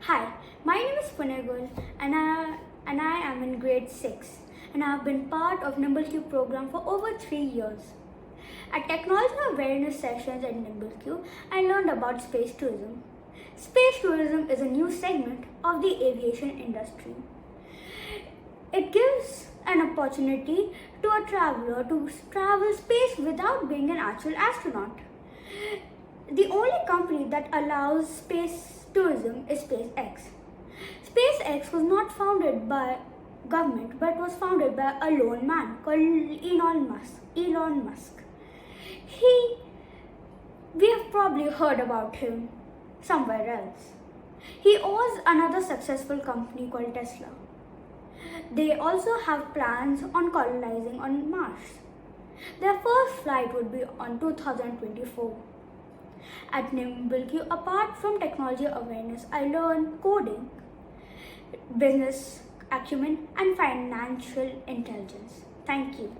Hi, my name is Punya Goel and I am in grade 6 and I have been part of NimbleQ program for over 3 years. At technology awareness sessions at NimbleQ, I learned about space tourism. Space tourism is a new segment of the aviation industry. It gives an opportunity to a traveler to travel space without being an actual astronaut. The only company that allows space tourism is SpaceX. SpaceX was not founded by government but was founded by a lone man called Elon Musk. We have probably heard about him somewhere else. He owns another successful company called Tesla. They also have plans on colonizing on Mars. Their first flight would be on 2024. At NimbleQ, apart from technology awareness, I learned coding, business acumen, and financial intelligence. Thank you.